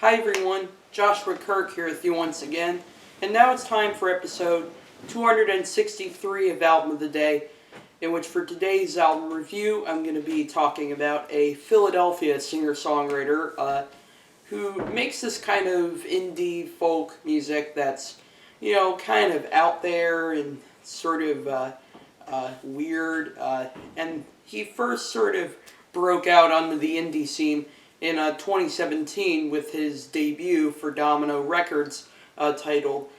Hi everyone, Joshua Kirk here with you once again, and now it's time for episode 263 of Album of the Day, in which for today's album review I'm going to be talking about a Philadelphia singer-songwriter who makes this kind of indie folk music that's, kind of out there and sort of weird, and he first sort of broke out onto the indie scene in 2017 with his debut for Domino Records titled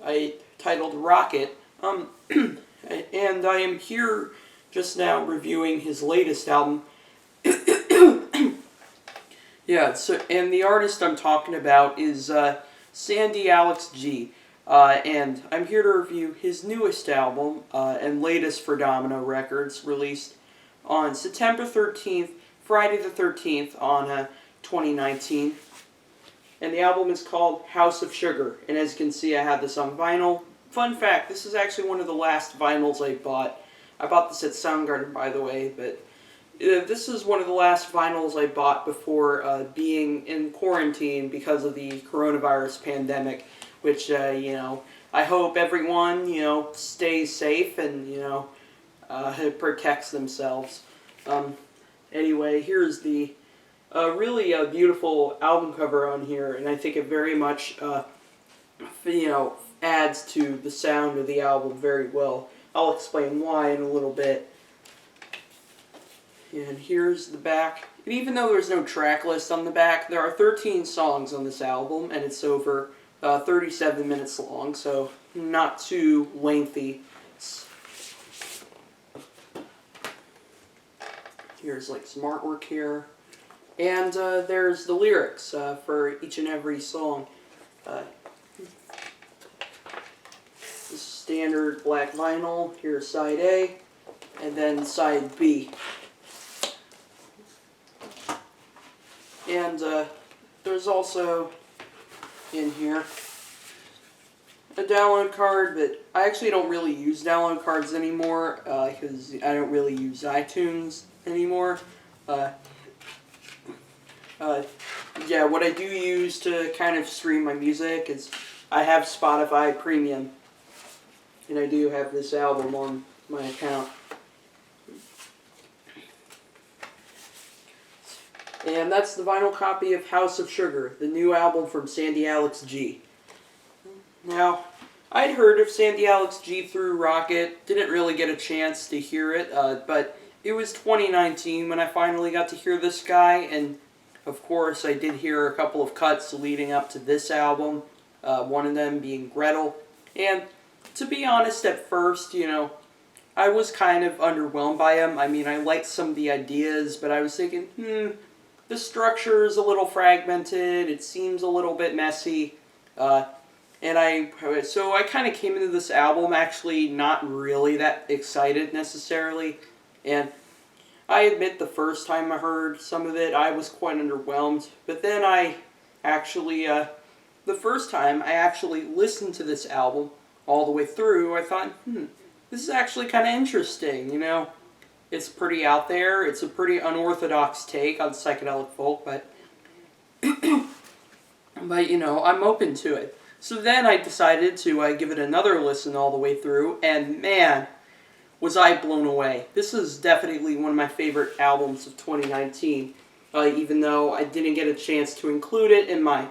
Rocket. And I am here just now reviewing his latest album. And the artist I'm talking about is Sandy Alex G. And I'm here to review his newest album and latest for Domino Records, released on September 13th, Friday the 13th on 2019. And the album is called House of Sugar. And as you can see, I have this on vinyl. Fun fact, this is actually one of the last vinyls I bought. I bought this at Soundgarden, by the way, but this is one of the last vinyls I bought before being in quarantine because of the coronavirus pandemic, which, I hope everyone, stays safe and, protects themselves. Anyway, here's the really beautiful album cover on here, and I think it very much, adds to the sound of the album very well. I'll explain why in a little bit. And here's the back. And even though there's no track list on the back, there are 13 songs on this album, and it's over 37 minutes long, so not too lengthy. Here's like some artwork here. And there's the lyrics for each and every song. This standard black vinyl. Here's side A, and then side B. And there's also in here a download card, but I actually don't really use download cards anymore because I don't really use iTunes anymore. What I do use to kind of stream my music is I have Spotify Premium, and I do have this album on my account. And that's the vinyl copy of House of Sugar, the new album from Sandy Alex G. Now, I'd heard of Sandy Alex G through Rocket, didn't really get a chance to hear it, but it was 2019 when I finally got to hear this guy, and of course I did hear a couple of cuts leading up to this album, one of them being Gretel. And to be honest, at first, I was kind of underwhelmed by him. I mean, I liked some of the ideas, but I was thinking, the structure is a little fragmented, it seems a little bit messy, so I kind of came into this album actually not really that excited necessarily, and I admit the first time I heard some of it, I was quite underwhelmed, but then the first time I actually listened to this album all the way through, I thought, this is actually kind of interesting, It's pretty out there, it's a pretty unorthodox take on psychedelic folk, but I'm open to it. So then I decided to give it another listen all the way through, and man, was I blown away. This is definitely one of my favorite albums of 2019, even though I didn't get a chance to include it in my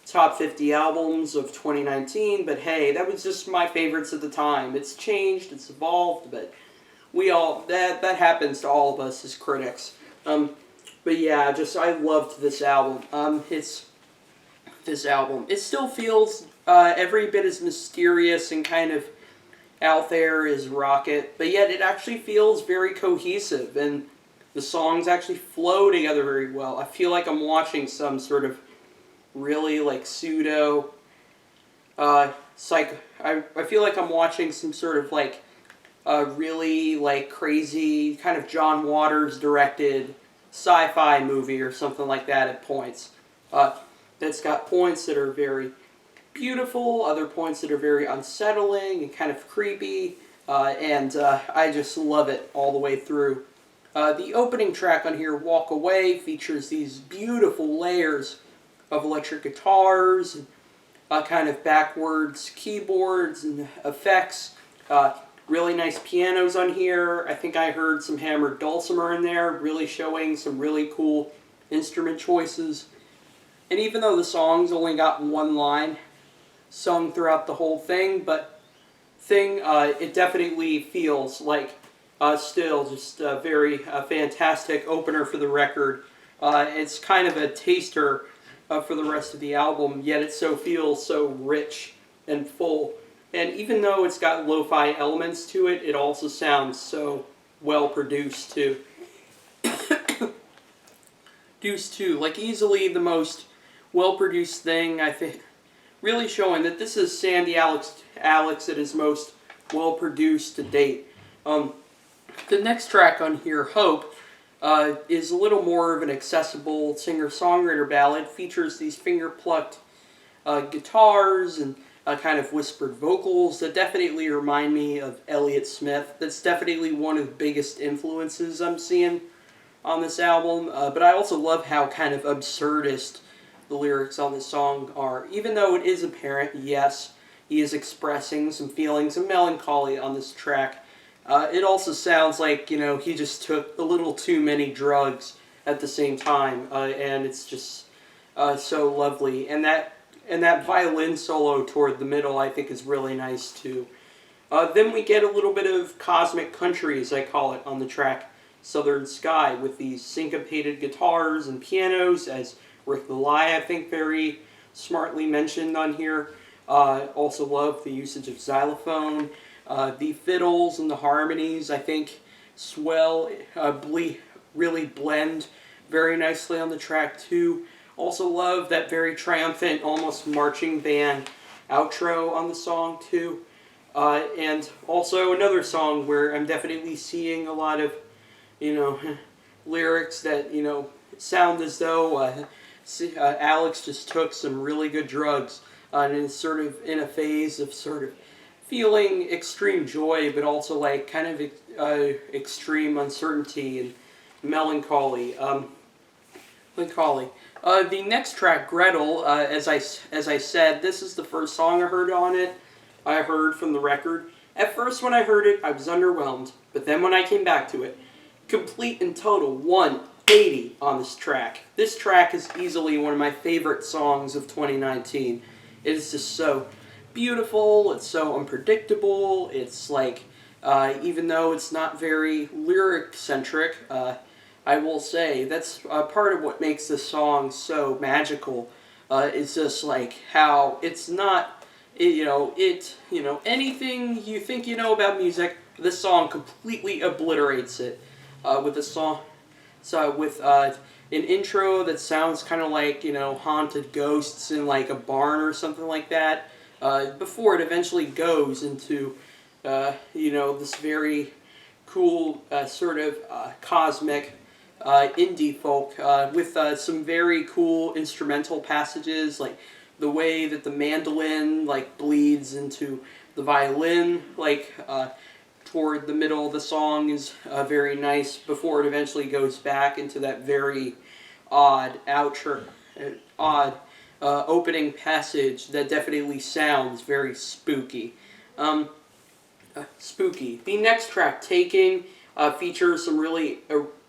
top 50 albums of 2019, but hey, that was just my favorites at the time. It's changed, it's evolved, but that happens to all of us as critics. But yeah, I loved this album. It still feels every bit as mysterious and kind of out there as Rocket, but yet it actually feels very cohesive, and the songs actually flow together very well. I feel like I'm watching some sort of really pseudo I feel like I'm watching some sort of really crazy kind of John Waters directed sci-fi movie or something like that at points. That's got points that are very beautiful, other points that are very unsettling and kind of creepy, and I just love it all the way through. The opening track on here, Walk Away, features these beautiful layers of electric guitars, and kind of backwards keyboards and effects. Really nice pianos on here. I think I heard some hammered dulcimer in there, really showing some really cool instrument choices. And even though the song's only got one line sung throughout the whole thing, it definitely feels like still just a very fantastic opener for the record. It's kind of a taster for the rest of the album, yet it feels so rich and full. And even though it's got lo-fi elements to it, it also sounds so well produced too. Like easily the most well-produced thing, I think, really showing that this is Sandy Alex at his most well-produced to date. The next track on here, Hope, is a little more of an accessible singer-songwriter ballad. Features these finger-plucked guitars and kind of whispered vocals that definitely remind me of Elliott Smith. That's definitely one of the biggest influences I'm seeing on this album. But I also love how kind of absurdist the lyrics on this song are. Even though it is apparent, yes, he is expressing some feelings of melancholy on this track. It also sounds like, he just took a little too many drugs at the same time, and it's just so lovely. And that violin solo toward the middle, I think, is really nice too. Then we get a little bit of cosmic country, as I call it, on the track Southern Sky, with these syncopated guitars and pianos, as Rick the Lie, I think, very smartly mentioned on here. Also love the usage of xylophone. The fiddles and the harmonies, I think, really blend very nicely on the track too. Also love that very triumphant, almost marching band outro on the song too. And also another song where I'm definitely seeing a lot of, lyrics that, sound as though Alex just took some really good drugs and is sort of in a phase of sort of feeling extreme joy, but also like kind of extreme uncertainty and melancholy. The next track, Gretel, as I said, this is the first song I heard on it. I heard from the record. At first, when I heard it, I was underwhelmed, but then when I came back to it, complete and total 180 on this track. This track is easily one of my favorite songs of 2019. It is just so beautiful. It's so unpredictable. It's like, even though it's not very lyric-centric, I will say that's part of what makes this song so magical. It's just like how it's not, anything you think you know about music, this song completely obliterates it. With a song, with an intro that sounds kind of like, haunted ghosts in like a barn or something like that. Before it eventually goes into, this very cool sort of cosmic indie folk with some very cool instrumental passages, like the way that the mandolin like bleeds into the violin, like toward the middle of the song is very nice before it eventually goes back into that very odd opening passage that definitely sounds very spooky. The next track, Taking, features some really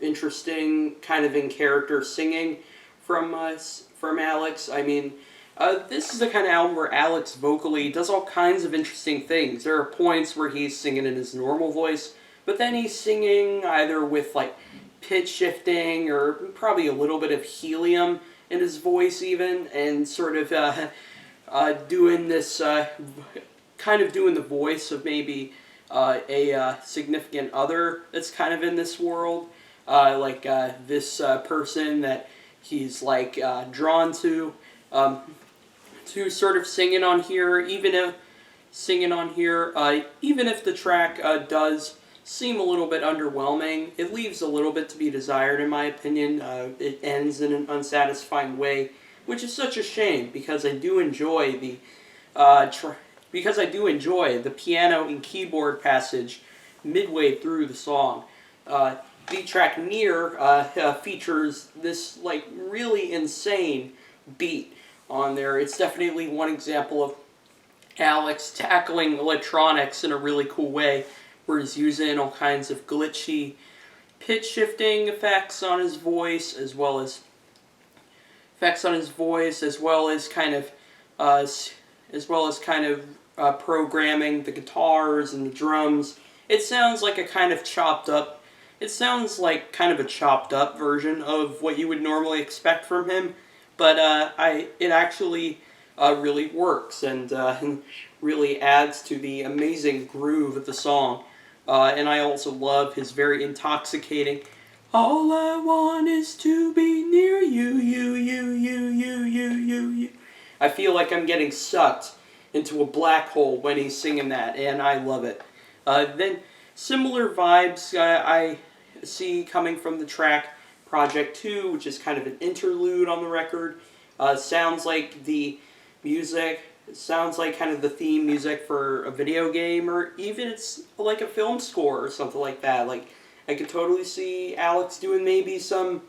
interesting kind of in-character singing from Alex. I mean, this is the kind of album where Alex vocally does all kinds of interesting things. There are points where he's singing in his normal voice, but then he's singing either with like pitch shifting or probably a little bit of helium in his voice even, and sort of doing this, kind of doing the voice of maybe a significant other that's kind of in this world, like this person that he's like drawn to sort of singing on here, even if the track does seem a little bit underwhelming, it leaves a little bit to be desired in my opinion. It ends in an unsatisfying way, which is such a shame because I do enjoy the piano and keyboard passage midway through the song. The track Near features this like really insane beat on there. It's definitely one example of Alex tackling electronics in a really cool way, where he's using all kinds of glitchy pitch shifting effects on his voice, as well as programming the guitars and the drums. It sounds like a kind of chopped up. It sounds like kind of a chopped up version of what you would normally expect from him, but it actually really works and really adds to the amazing groove of the song. And I also love his very intoxicating, "All I want is to be near you, you. I feel like I'm getting sucked into a black hole when he's singing that, and I love it. Then similar vibes I see coming from the track Project 2, which is kind of an interlude on the record. Sounds like the music, sounds like kind of the theme music for a video game, or even it's like a film score or something like that. Like, I could totally see Alex doing maybe some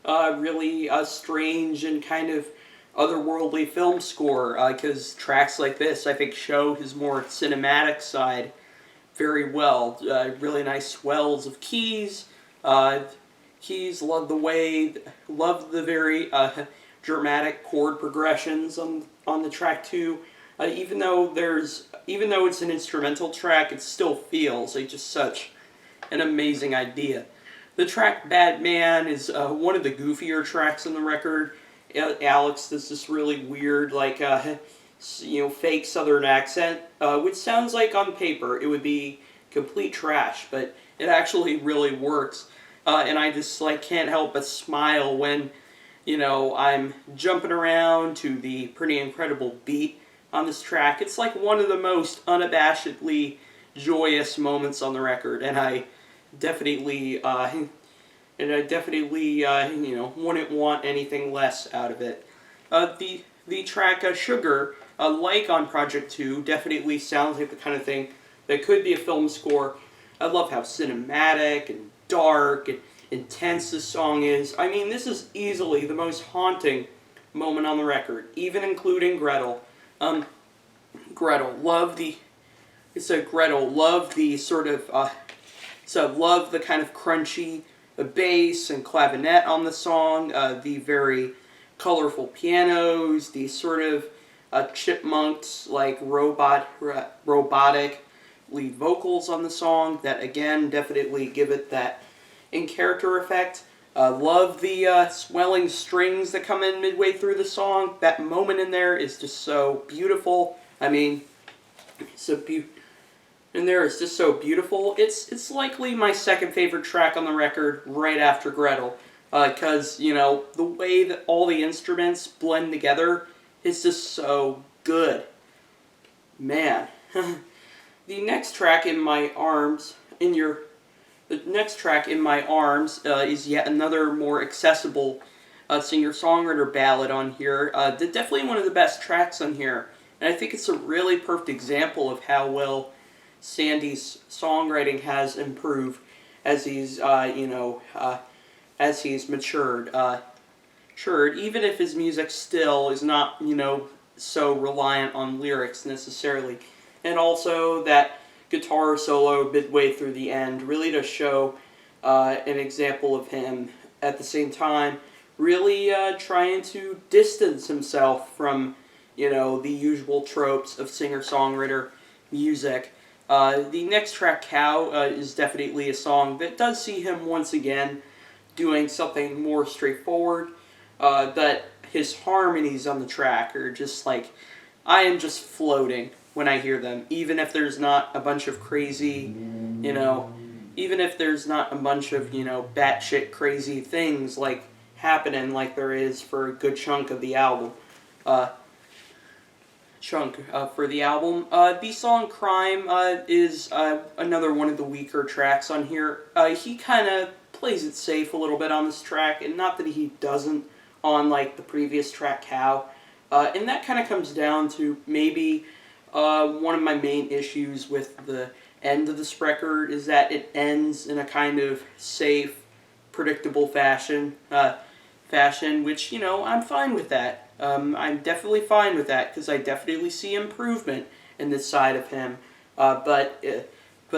really strange and kind of otherworldly film score, because tracks like this, I think, show his more cinematic side very well. Really nice swells of keys. Love the very dramatic chord progressions on the track too. Even though it's an instrumental track, it still feels like just such an amazing idea. The track "Bad Man" is one of the goofier tracks on the record. Alex does this really weird, like, fake Southern accent, which sounds like on paper it would be complete trash, but it actually really works. And I just can't help but smile when, I'm jumping around to the pretty incredible beat on this track. It's like one of the most unabashedly joyous moments on the record, and I definitely wouldn't want anything less out of it. The track "Sugar," like on Project 2, definitely sounds like the kind of thing that could be a film score. I love how cinematic and dark and intense this song is. I mean, this is easily the most haunting moment on the record, even including Gretel. Gretel, love the sort of, love the kind of crunchy bass and clavinet on the song, the very colorful pianos, the sort of chipmunks, like robotic lead vocals on the song that, again, definitely give it that in-character effect. Love the swelling strings that come in midway through the song. That moment in there is just so beautiful. I mean, in there is just so beautiful. It's likely my second favorite track on the record, right after Gretel, because the way that all the instruments blend together is just so good. Man, the next track in my arms is yet another more accessible singer-songwriter ballad on here. Definitely one of the best tracks on here, and I think it's a really perfect example of how well Sandy's songwriting has improved as he's matured. Even if his music still is not so reliant on lyrics necessarily, and also that guitar solo midway through the end really does show an example of him at the same time really trying to distance himself from the usual tropes of singer-songwriter music. The next track, "Cow," is definitely a song that does see him once again doing something more straightforward, but his harmonies on the track are just like, I am just floating when I hear them, even if there's not a bunch of crazy, batshit crazy things happening like there is for a good chunk of the album. The song "Crime" is another one of the weaker tracks on here. He kind of plays it safe a little bit on this track, and not that he doesn't on the previous track "Cow." And that kind of comes down to maybe one of my main issues with the end of this record is that it ends in a kind of safe, predictable fashion, which, I'm fine with that. I'm definitely fine with that because I definitely see improvement in this side of him. But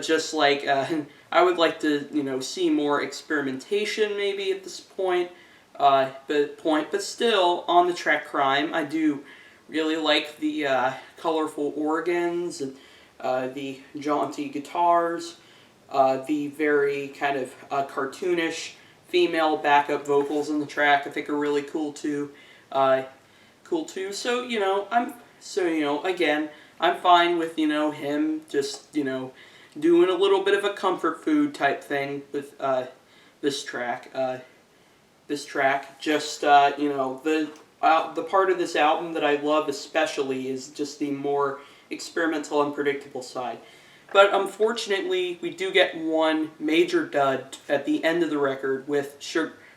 just like I would like to, see more experimentation maybe at this point. But still on the track Crime, I do really like the colorful organs and the jaunty guitars, the very kind of cartoonish female backup vocals in the track. I think are really cool too. So again, I'm fine with him just doing a little bit of a comfort food type thing with this track. The part of this album that I love especially is just the more experimental and predictable side. But unfortunately, we do get one major dud at the end of the record with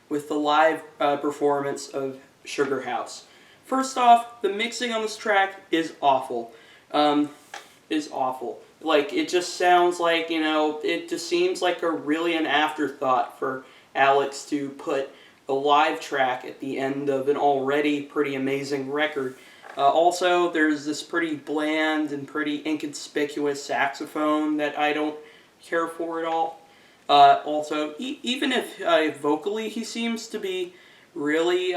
the live performance of Sugar House. First off, the mixing on this track is awful. Like, it just sounds like, it just seems like an afterthought for Alex to put a live track at the end of an already pretty amazing record. Also, there's this pretty bland and pretty inconspicuous saxophone that I don't care for at all. Also, even if vocally he seems to be really,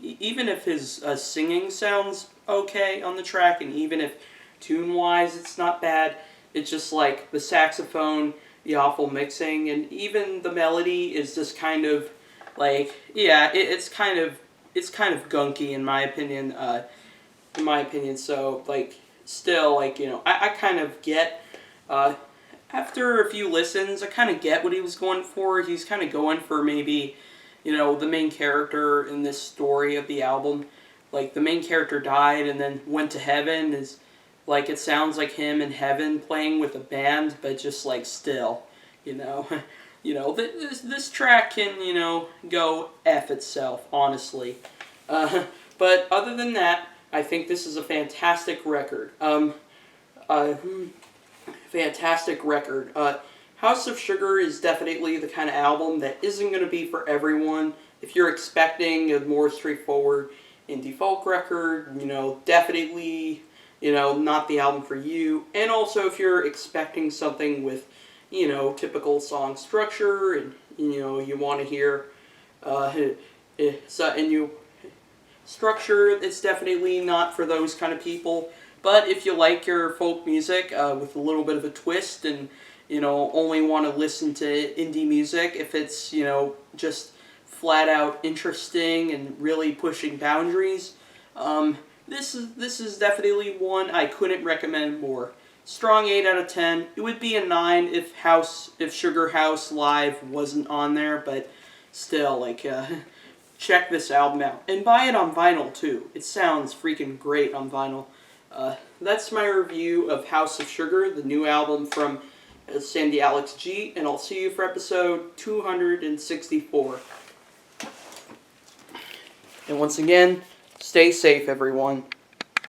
even if his singing sounds okay on the track, and even if tune-wise it's not bad, it's just like the saxophone, the awful mixing, and even the melody is just kind of like, yeah, it's kind of gunky in my opinion. So like, still, like, I kind of get. After a few listens, I kind of get what he was going for. He's kind of going for maybe, the main character in this story of the album. Like, the main character died and then went to heaven. Is like, it sounds like him in heaven playing with a band, but just like still, this track can, go F itself, honestly. But other than that, I think this is a fantastic record. Fantastic record. House of Sugar is definitely the kind of album that isn't going to be for everyone. If you're expecting a more straightforward indie folk record, definitely, not the album for you. And also if you're expecting something with, typical song structure and, you want to hear, structure, it's definitely not for those kind of people. But if you like your folk music with a little bit of a twist and, only want to listen to indie music, if it's, just flat out interesting and really pushing boundaries, this is definitely one I couldn't recommend more. Strong 8 out of 10. It would be a 9 if Sugar House Live wasn't on there, but still, like, check this album out. And buy it on vinyl, too. It sounds freaking great on vinyl. That's my review of House of Sugar, the new album from Sandy Alex G, and I'll see you for episode 264. And once again, stay safe, everyone.